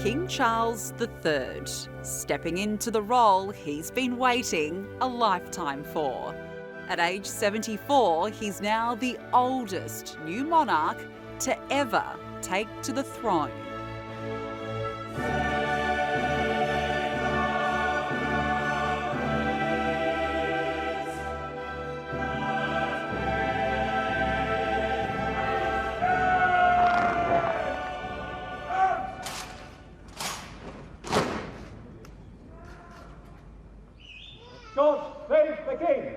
King Charles III, stepping into the role he's been waiting a lifetime for. At age 74, he's now the oldest new monarch to ever take to the throne. God save the King!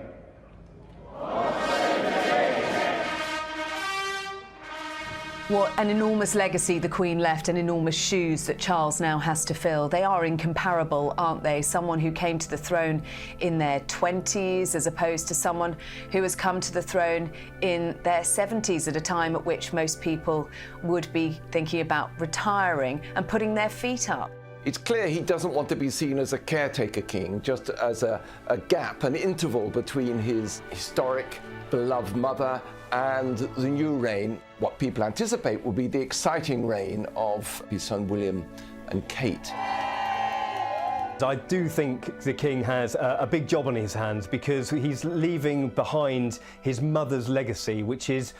What an enormous legacy the Queen left, and enormous shoes that Charles now has to fill. They are incomparable, aren't they? Someone who came to the throne in their 20s as opposed to someone who has come to the throne in their 70s, at a time at which most people would be thinking about retiring and putting their feet up. It's clear he doesn't want to be seen as a caretaker king, just as a gap, an interval between his historic, beloved mother and the new reign, what people anticipate will be the exciting reign of his son William and Kate. I do think the King has a big job on his hands, because he's leaving behind his mother's legacy, which has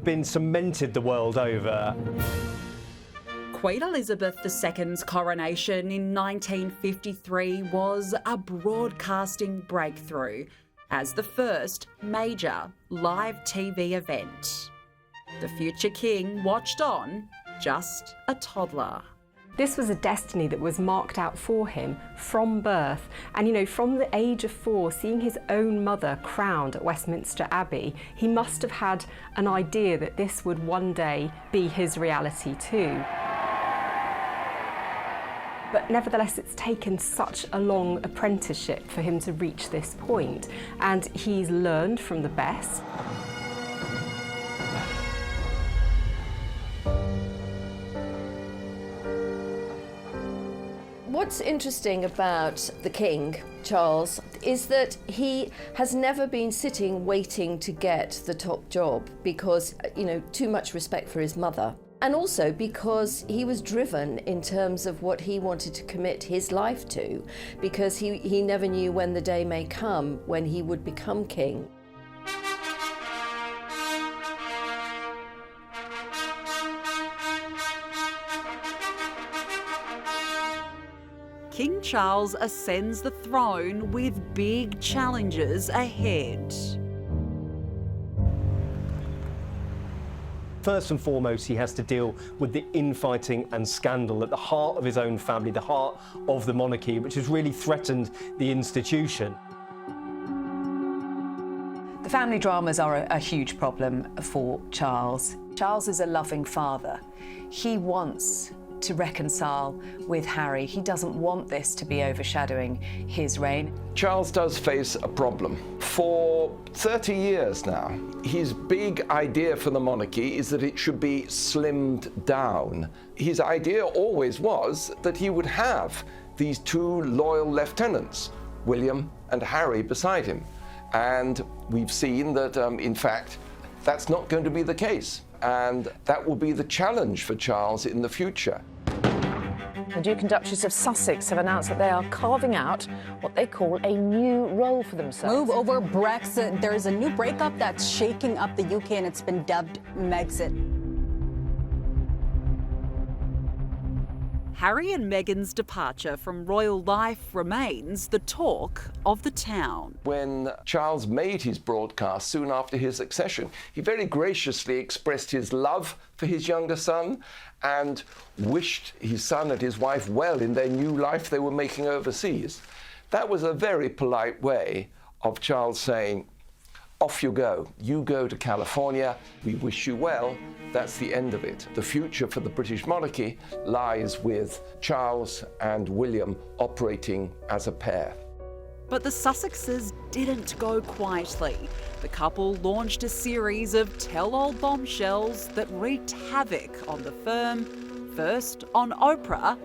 been cemented the world over. Queen Elizabeth II's coronation in 1953 was a broadcasting breakthrough as the first major live TV event. The future king watched on, just a toddler. This was a destiny that was marked out for him from birth. And, you know, from the age of 4, seeing his own mother crowned at Westminster Abbey, he must have had an idea that this would one day be his reality too. But nevertheless, it's taken such a long apprenticeship for him to reach this point, and he's learned from the best. What's interesting about the King, Charles, is that he has never been sitting waiting to get the top job because, you know, too much respect for his mother. And also because he was driven in terms of what he wanted to commit his life to, because he never knew when the day may come when he would become king. King Charles ascends the throne with big challenges ahead. First and foremost, he has to deal with the infighting and scandal at the heart of his own family, the heart of the monarchy, which has really threatened the institution. The family dramas are a huge problem for Charles. Charles is a loving father. He wants to reconcile with Harry. He doesn't want this to be overshadowing his reign. Charles does face a problem. For 30 years now, his big idea for the monarchy is that it should be slimmed down. His idea always was that he would have these 2 loyal lieutenants, William and Harry, beside him. And we've seen that, in fact, that's not going to be the case. And that will be the challenge for Charles in the future. The Duke and Duchess of Sussex have announced that they are carving out what they call a new role for themselves. Move over Brexit. There's a new breakup that's shaking up the UK, and it's been dubbed Megxit. Harry and Meghan's departure from royal life remains the talk of the town. When Charles made his broadcast soon after his accession, he very graciously expressed his love for his younger son and wished his son and his wife well in their new life they were making overseas. That was a very polite way of Charles saying, off you go to California, we wish you well, that's the end of it. The future for the British monarchy lies with Charles and William operating as a pair. But the Sussexes didn't go quietly. The couple launched a series of tell-all bombshells that wreaked havoc on the firm, first on Oprah,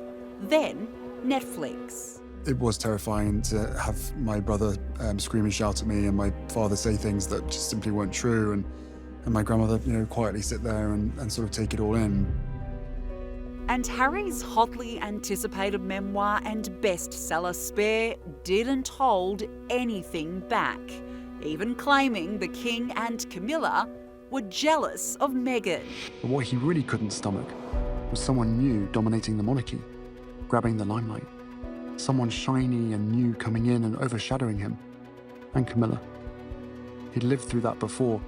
then Netflix. It was terrifying to have my brother scream and shout at me, and my father say things that just simply weren't true, and my grandmother, quietly sit there and sort of take it all in. And Harry's hotly anticipated memoir and bestseller Spare didn't hold anything back, even claiming the King and Camilla were jealous of Meghan. But what he really couldn't stomach was someone new dominating the monarchy, grabbing the limelight. Someone shiny and new coming in and overshadowing him. And Camilla. He'd lived through that before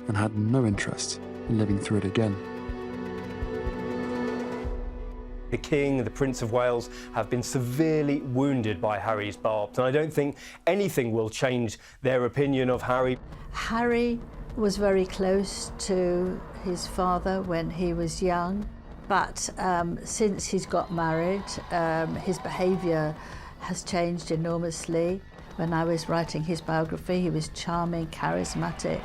and had no interest in living through it again. The King and the Prince of Wales have been severely wounded by Harry's barbs, and I don't think anything will change their opinion of Harry. Harry was very close to his father when he was young, but since he's got married, his behaviour has changed enormously. When I was writing his biography, he was charming, charismatic.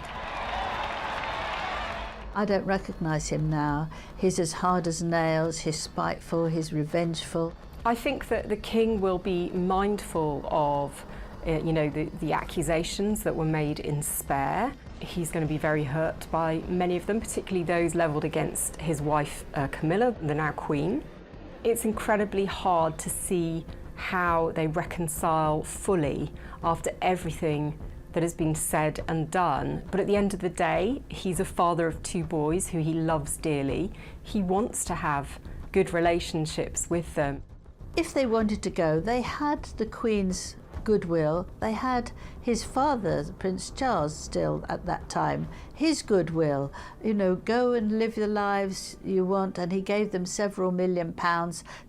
I don't recognise him now. He's as hard as nails, he's spiteful, he's revengeful. I think that the King will be mindful of, the accusations that were made in Spare. He's going to be very hurt by many of them, particularly those levelled against his wife Camilla, the now Queen. It's incredibly hard to see how they reconcile fully after everything that has been said and done. But at the end of the day, he's a father of 2 boys who he loves dearly. He wants to have good relationships with them. If they wanted to go, they had the Queen's goodwill. They had his father, Prince Charles, still at that time, his goodwill. Go and live the lives you want, and he gave them several £1 million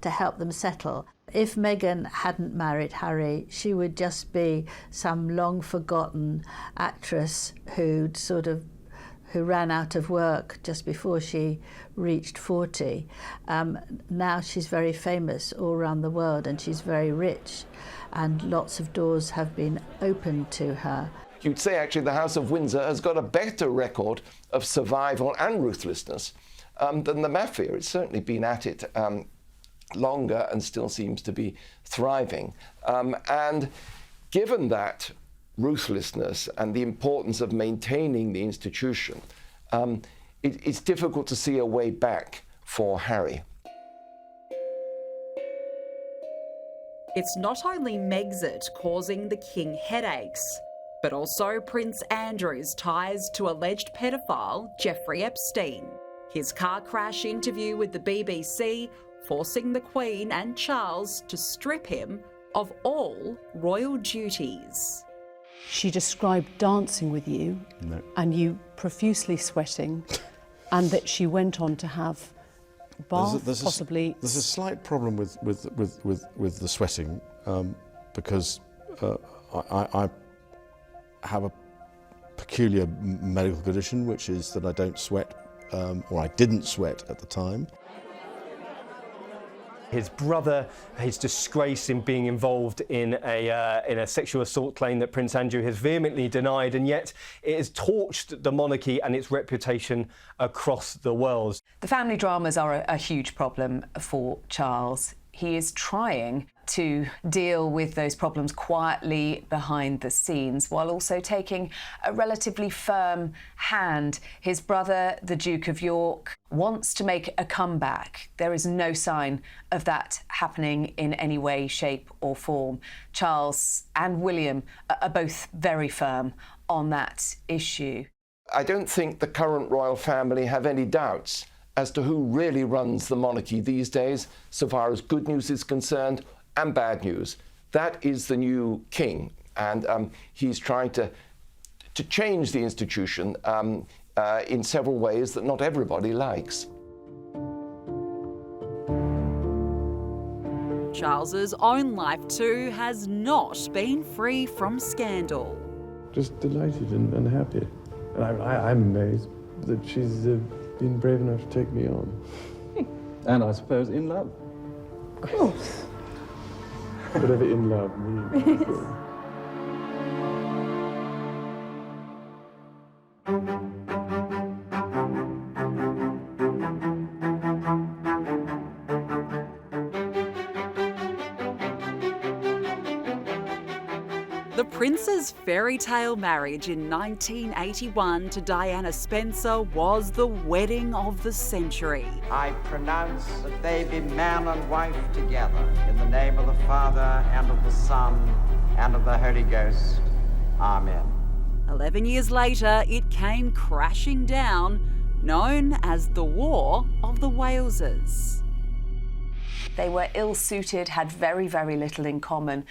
to help them settle. If Meghan hadn't married Harry, she would just be some long-forgotten actress who ran out of work just before she reached 40. Now she's very famous all around the world, and she's very rich, and lots of doors have been opened to her. You'd say actually the House of Windsor has got a better record of survival and ruthlessness than the Mafia. It's certainly been at it longer and still seems to be thriving. And given that ruthlessness and the importance of maintaining the institution, it's difficult to see a way back for Harry. It's not only Megxit causing the King headaches, but also Prince Andrew's ties to alleged pedophile Jeffrey Epstein. His car crash interview with the BBC forcing the Queen and Charles to strip him of all royal duties. She described dancing with you and you profusely sweating, and that she went on to have bath, possibly. There's a slight problem with the sweating because I have a peculiar medical condition, which is that I don't sweat, or I didn't sweat at the time. His brother, his disgrace in being involved in a sexual assault claim that Prince Andrew has vehemently denied, and yet it has torched the monarchy and its reputation across the world. The family dramas are a huge problem for Charles. He is trying to deal with those problems quietly behind the scenes, while also taking a relatively firm hand. His brother, the Duke of York, wants to make a comeback. There is no sign of that happening in any way, shape or form. Charles and William are both very firm on that issue. I don't think the current royal family have any doubts as to who really runs the monarchy these days, so far as good news is concerned and bad news. That is the new king, and he's trying to change the institution in several ways that not everybody likes. Charles's own life too has not been free from scandal. Just delighted and happy. And I'm amazed that she's been brave enough to take me on. And I suppose in love. Of course. Whatever in love means. The prince's fairy tale marriage in 1981 to Diana Spencer was the wedding of the century. I pronounce that they be man and wife together, in the name of the Father, and of the Son, and of the Holy Ghost. Amen. 11 years later, it came crashing down, known as the War of the Waleses. They were ill-suited, had very, very little in common.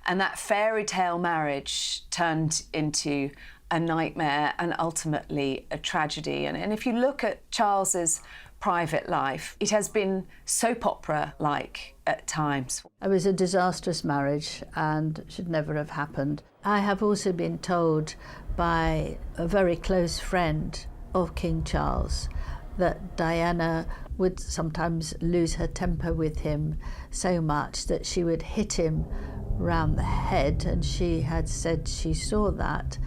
And that fairy tale marriage turned into a nightmare and ultimately a tragedy. And if you look at Charles's private life, it has been soap opera-like at times. It was a disastrous marriage and should never have happened. I have also been told by a very close friend of King Charles that Diana would sometimes lose her temper with him so much that she would hit him round the head, and she had said she saw that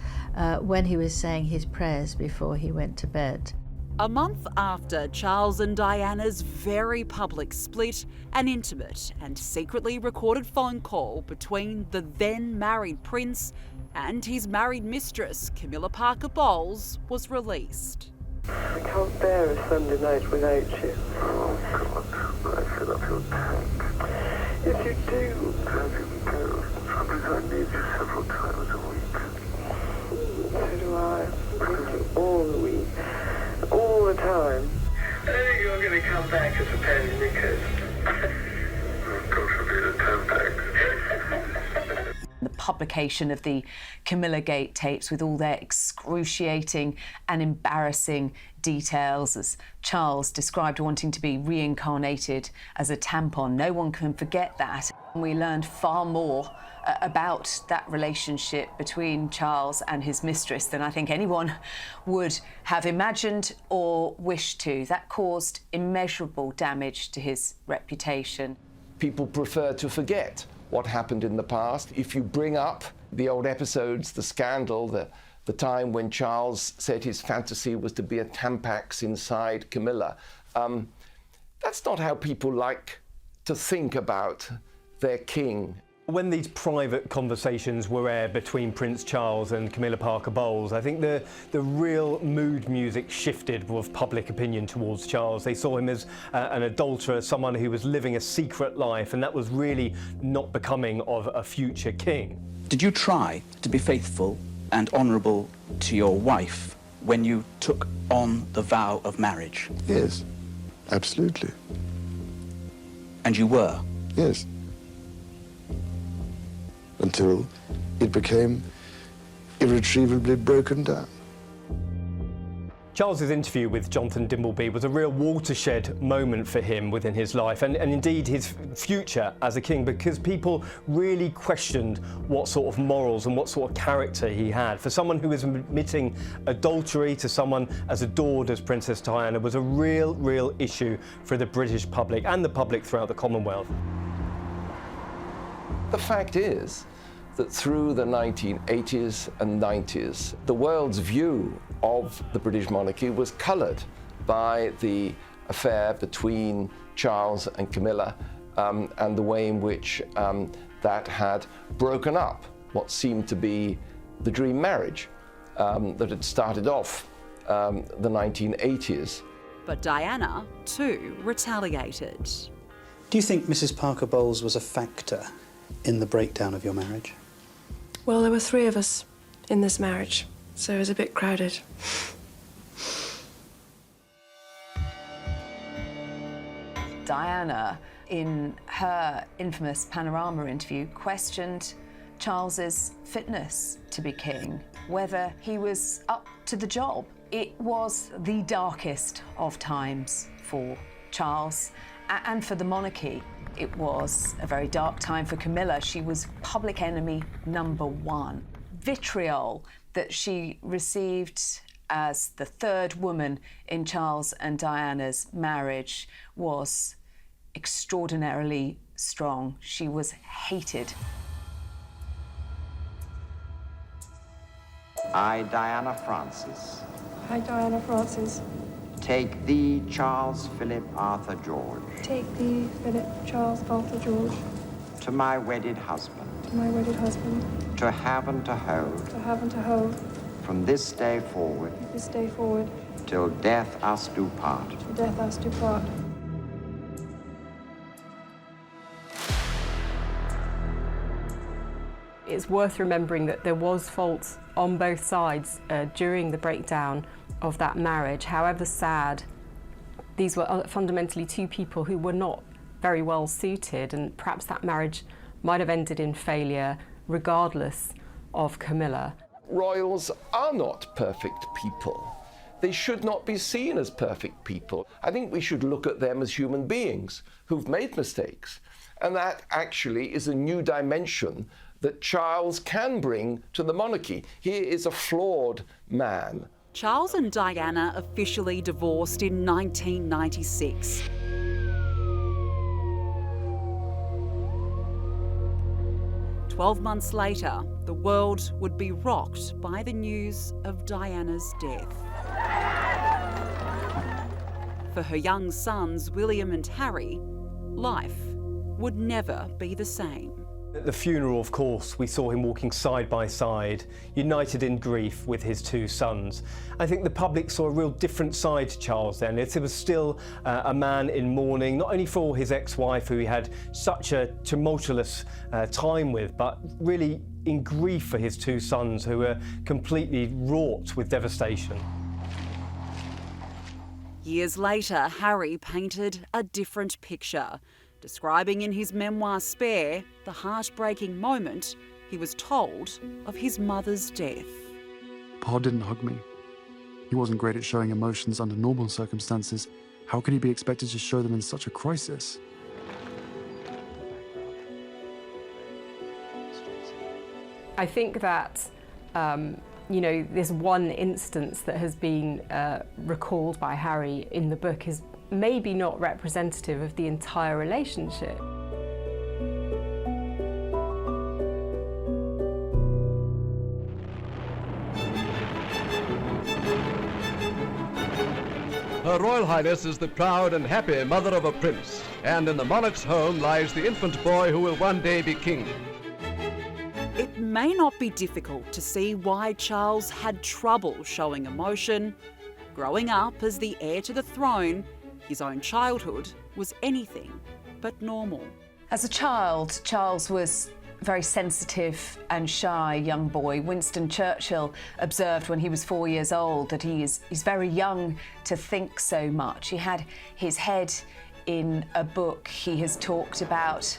when he was saying his prayers before he went to bed. A month after Charles and Diana's very public split, an intimate and secretly recorded phone call between the then married prince and his married mistress, Camilla Parker Bowles, was released. I can't bear a Sunday night without you. Oh, God, I fill up your tank. Yes, you do. As you go. Sometimes I need you several times a week. So do I. I need you all the week. All the time. I think you're going to come back, I suppose, because... God forbid a tampax. The publication of the Camilla Gate tapes with all their excruciating and embarrassing details, as Charles described wanting to be reincarnated as a tampon. No one can forget that. We learned far more about that relationship between Charles and his mistress than I think anyone would have imagined or wished to. That caused immeasurable damage to his reputation. People prefer to forget what happened in the past. If you bring up the old episodes, the scandal, the time when Charles said his fantasy was to be a tampax inside Camilla, that's not how people like to think about their king. When these private conversations were aired between Prince Charles and Camilla Parker Bowles, I think the real mood music shifted with public opinion towards Charles. They saw him as an adulterer, someone who was living a secret life, and that was really not becoming of a future king. Did you try to be faithful and honourable to your wife when you took on the vow of marriage? Yes, absolutely. And you were? Yes. Until it became irretrievably broken down. Charles's interview with Jonathan Dimbleby was a real watershed moment for him within his life and indeed his future as a king, because people really questioned what sort of morals and what sort of character he had. For someone who was admitting adultery to someone as adored as Princess Diana was a real issue for the British public and the public throughout the Commonwealth. The fact is that through the 1980s and 90s, the world's view of the British monarchy was coloured by the affair between Charles and Camilla and the way in which that had broken up what seemed to be the dream marriage that had started off the 1980s. But Diana, too, retaliated. Do you think Mrs. Parker Bowles was a factor in the breakdown of your marriage? Well, there were 3 of us in this marriage, so it was a bit crowded. Diana, in her infamous Panorama interview, questioned Charles's fitness to be king, whether he was up to the job. It was the darkest of times for Charles and for the monarchy. It was a very dark time for Camilla. She was public enemy #1. Vitriol that she received as the 3rd woman in Charles and Diana's marriage was extraordinarily strong. She was hated. I, Diana Frances, Hi, Diana Frances. take thee, Charles Philip Arthur George, Take thee, Philip Charles Arthur George, To my wedded husband. To my wedded husband. To have and to hold. To have and to hold. From this day forward. This day forward. Till death us do part. Till death us do part. It's worth remembering that there was fault on both sides during the breakdown of that marriage. However sad, these were fundamentally two people who were not very well suited, and perhaps that marriage might have ended in failure regardless of Camilla. Royals are not perfect people. They should not be seen as perfect people. I think we should look at them as human beings who've made mistakes. And that actually is a new dimension that Charles can bring to the monarchy. He is a flawed man. Charles and Diana officially divorced in 1996. "12 months later, the world would be rocked by the news of Diana's death. For her young sons, William and Harry, life would never be the same. At the funeral, of course, we saw him walking side by side, united in grief with his two sons. I think the public saw a real different side to Charles then. It was still a man in mourning, not only for his ex-wife, who he had such a tumultuous time with, but really in grief for his two sons, who were completely wrought with devastation. Years later, Harry painted a different picture, describing in his memoir Spare the heartbreaking moment he was told of his mother's death. Pa didn't hug me. He wasn't great at showing emotions under normal circumstances. How could he be expected to show them in such a crisis? I think that, this one instance that has been recalled by Harry in the book is maybe not representative of the entire relationship. Her Royal Highness is the proud and happy mother of a prince, and in the monarch's home lies the infant boy who will one day be king. It may not be difficult to see why Charles had trouble showing emotion. Growing up as the heir to the throne, his own childhood was anything but normal. As a child, Charles was a very sensitive and shy young boy. Winston Churchill observed when he was 4 years old that he's very young to think so much. He had his head in a book. He has talked about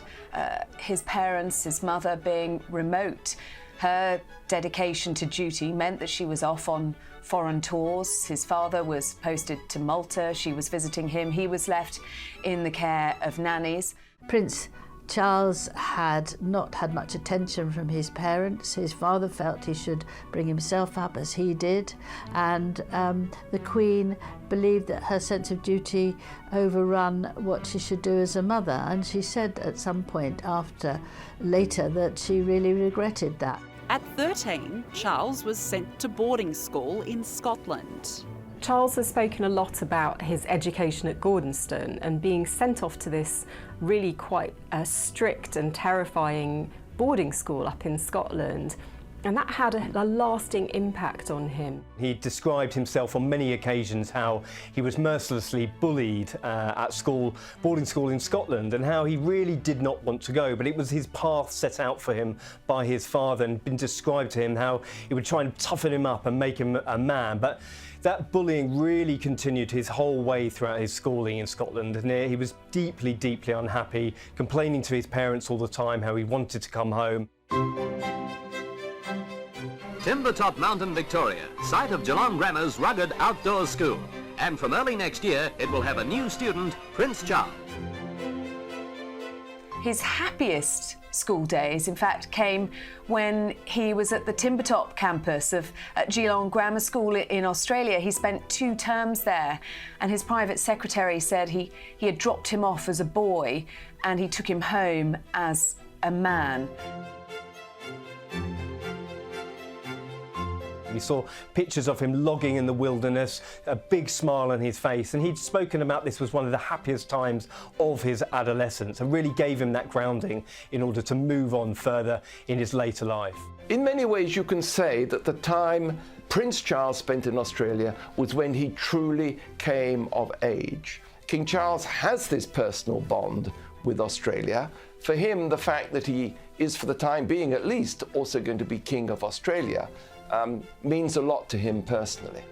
his parents, his mother being remote. Her dedication to duty meant that she was off on foreign tours. His father was posted to Malta. She was visiting him. He was left in the care of nannies. Prince Charles had not had much attention from his parents. His father felt he should bring himself up as he did, and the Queen believed that her sense of duty overrun what she should do as a mother, and she said at some point later that she really regretted that. At 13, Charles was sent to boarding school in Scotland. Charles has spoken a lot about his education at Gordonstoun and being sent off to this really quite strict and terrifying boarding school up in Scotland. And that had a lasting impact on him. He described himself on many occasions how he was mercilessly bullied at school, boarding school in Scotland, and how he really did not want to go, but it was his path set out for him by his father, and been described to him how he would try and toughen him up and make him a man. But that bullying really continued his whole way throughout his schooling in Scotland, and he was deeply, deeply unhappy, complaining to his parents all the time how he wanted to come home. Timbertop Mountain, Victoria, site of Geelong Grammar's rugged outdoor school. And from early next year, it will have a new student, Prince Charles. His happiest school days, in fact, came when he was at the Timbertop campus of Geelong Grammar School in Australia. He spent 2 terms there, and his private secretary said he had dropped him off as a boy and he took him home as a man. We saw pictures of him logging in the wilderness, a big smile on his face, and he'd spoken about this was one of the happiest times of his adolescence and really gave him that grounding in order to move on further in his later life. In many ways, you can say that the time Prince Charles spent in Australia was when he truly came of age. King Charles has this personal bond with Australia. For him, the fact that he is, for the time being at least, also going to be King of Australia means a lot to him personally.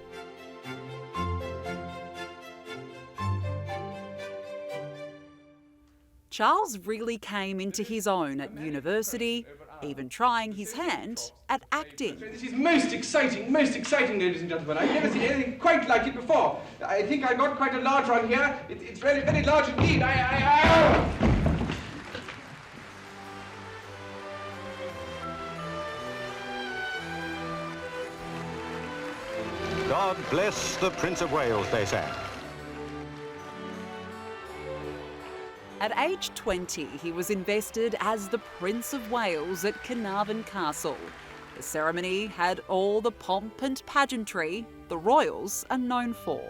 Charles really came into his own at university, even trying his hand at acting. This is most exciting, ladies and gentlemen. I've never seen anything quite like it before. I think I got quite a large one here. It's very, very large indeed. God bless the Prince of Wales, they say. At age 20, he was invested as the Prince of Wales at Carnarvon Castle. The ceremony had all the pomp and pageantry the royals are known for.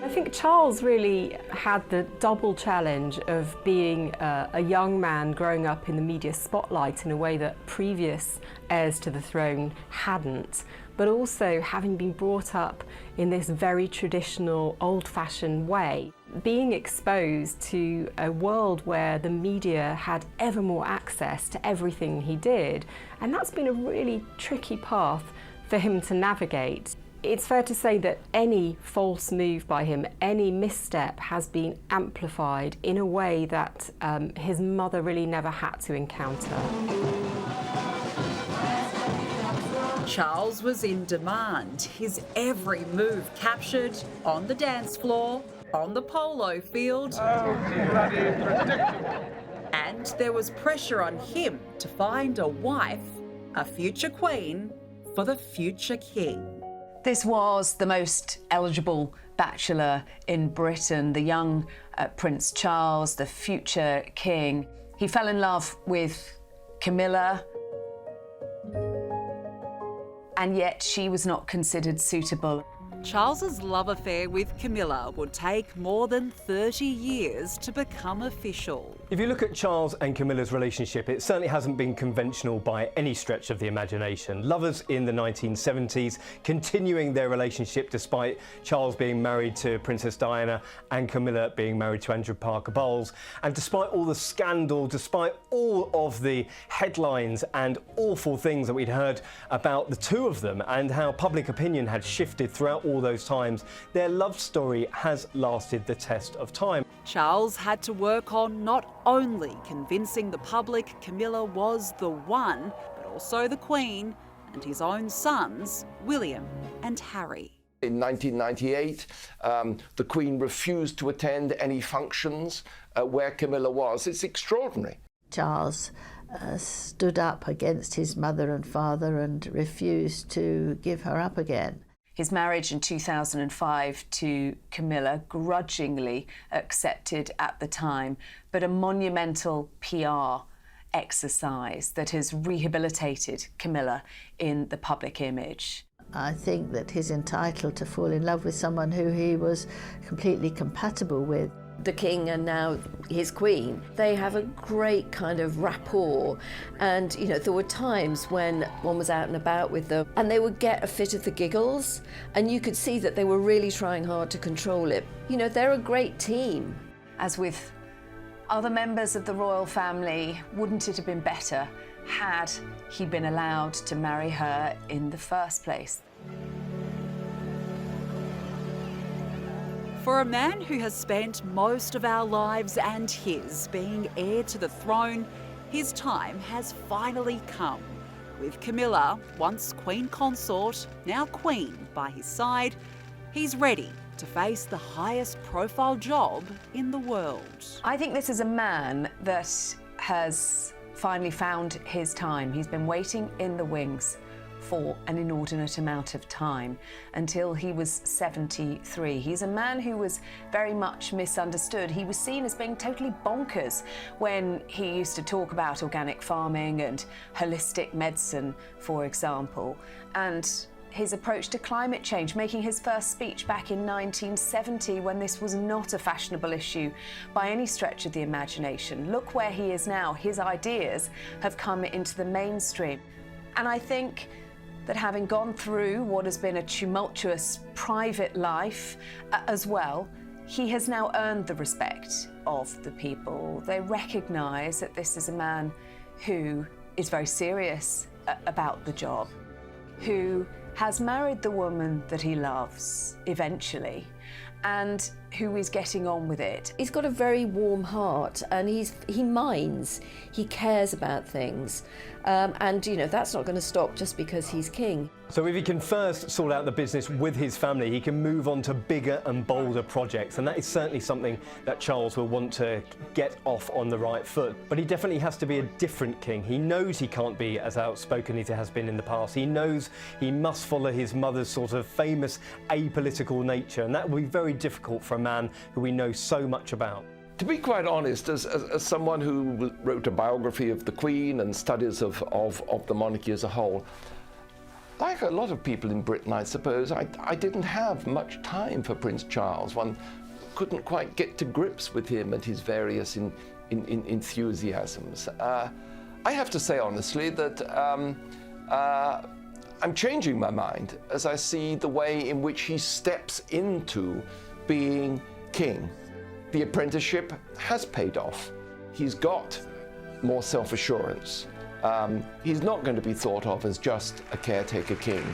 I think Charles really had the double challenge of being a young man growing up in the media spotlight in a way that previous heirs to the throne hadn't, but also having been brought up in this very traditional, old-fashioned way, being exposed to a world where the media had ever more access to everything he did, and that's been a really tricky path for him to navigate. It's fair to say that any false move by him, any misstep, has been amplified in a way that his mother really never had to encounter. Charles was in demand, his every move captured on the dance floor, on the polo field. And there was pressure on him to find a wife, a future queen, for the future king. This was the most eligible bachelor in Britain, the young Prince Charles, the future king. He fell in love with Camilla, and yet she was not considered suitable. Charles's love affair with Camilla would take more than 30 years to become official. If you look at Charles and Camilla's relationship, it certainly hasn't been conventional by any stretch of the imagination. Lovers in the 1970s, continuing their relationship despite Charles being married to Princess Diana and Camilla being married to Andrew Parker Bowles. And despite all the scandal, despite all of the headlines and awful things that we'd heard about the two of them and how public opinion had shifted throughout all those times, their love story has lasted the test of time. Charles had to work on not only convincing the public Camilla was the one, but also the Queen and his own sons, William and Harry. In 1998, the Queen refused to attend any functions where Camilla was. It's extraordinary. Charles stood up against his mother and father and refused to give her up again. His marriage in 2005 to Camilla, grudgingly accepted at the time, but a monumental PR exercise that has rehabilitated Camilla in the public image. I think that he's entitled to fall in love with someone who he was completely compatible with. The king and now his queen, they have a great kind of rapport, and you know, there were times when one was out and about with them and they would get a fit of the giggles, and you could see that they were really trying hard to control it. You know, they're a great team. As with other members of the royal family, wouldn't it have been better had he been allowed to marry her in the first place? For a man who has spent most of our lives and his being heir to the throne, his time has finally come. With Camilla, once Queen Consort, now Queen, by his side, he's ready to face the highest profile job in the world. I think this is a man that has finally found his time. He's been waiting in the wings for an inordinate amount of time, until he was 73. He's a man who was very much misunderstood. He was seen as being totally bonkers when he used to talk about organic farming and holistic medicine, for example, and his approach to climate change, making his first speech back in 1970 when this was not a fashionable issue by any stretch of the imagination. Look where he is now. His ideas have come into the mainstream. And I think that having gone through what has been a tumultuous private life as well, he has now earned the respect of the people. They recognise that this is a man who is very serious about the job, who has married the woman that he loves eventually, and who is getting on with it. He's got a very warm heart, and he minds, he cares about things, and you know, that's not going to stop just because he's king. So if he can first sort out the business with his family, he can move on to bigger and bolder projects, and that is certainly something that Charles will want to get off on the right foot. But he definitely has to be a different king. He knows he can't be as outspoken as he has been in the past. He knows he must follow his mother's sort of famous apolitical nature, and that will be very difficult for a man who we know so much about. To be quite honest, as someone who wrote a biography of the Queen and studies of the monarchy as a whole, like a lot of people in Britain, I suppose, I didn't have much time for Prince Charles. One couldn't quite get to grips with him and his various enthusiasms. I have to say honestly that I'm changing my mind as I see the way in which he steps into being king. The apprenticeship has paid off. He's got more self-assurance. He's not going to be thought of as just a caretaker king.